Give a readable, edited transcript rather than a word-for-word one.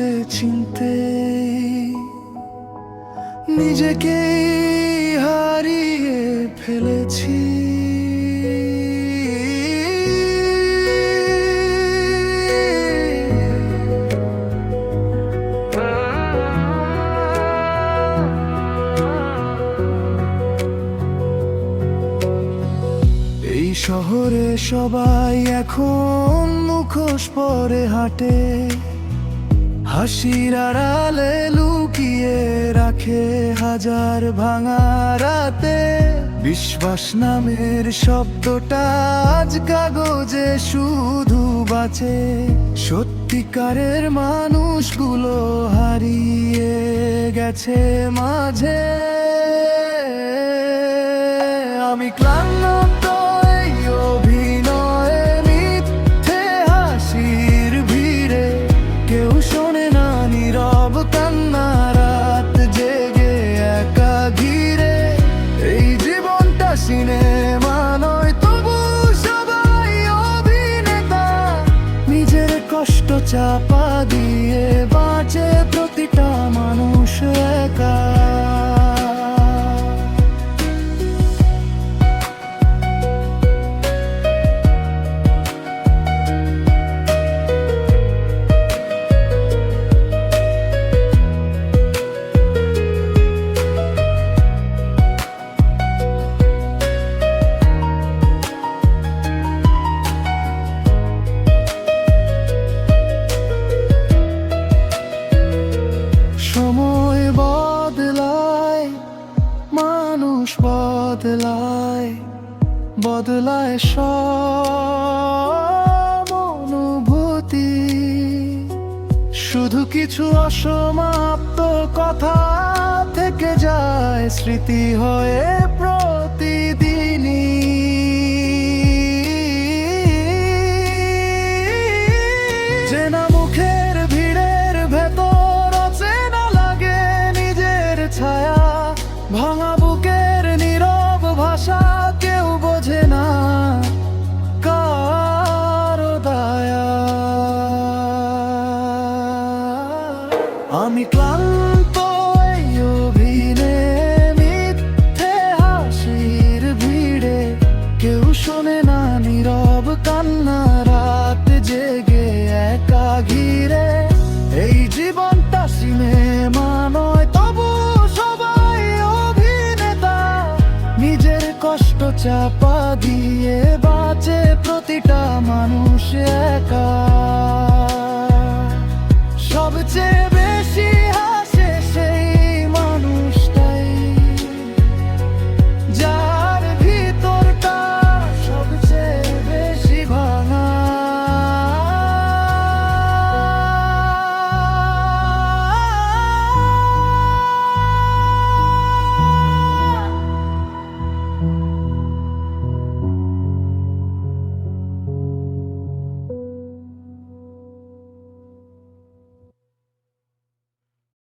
চিনতে চিনতে নিজেকে হারিয়ে ফেলেছি। এই শহরে সবাই এখন মুখোশ পরে হাঁটে, হাসির আড়ালে লুকিয়ে রাখে হাজার ভাঙা রাতে। বিশ্বাস নামের শব্দটা আজ কাগজে শুধু বাঁচে, সত্যিকারের মানুষগুলো হারিয়ে গেছে মাঝে। আমি ক্লান্ত এই অভিনয়ে, মিথ্যে হাসির ভিড়ে, কেউ শোনে না নীরব কান্না রাত জেগে একা ঘিরে। এই জীবনটা সিনেমা নয়, তবু সবাই অভিনেতা, নিজের কষ্ট চাপা দিয়ে বাঁচে প্রতিটা মানুষ একা। সময় বদলায়, মানুষ বদলায়, বদলায় সব অনুভূতি। শুধু কিছু অসমাপ্ত কথা থেকে যায় স্মৃতি হয়ে প্রতিদিনই। চেনা মুখের ভিড়ের ভেতর অচেনা লাগে নিজের ছায়া, ভাঙা বুকের নীরব ভাষা কেউ বোঝে না কারো দয়া। আমি ক্লান্ত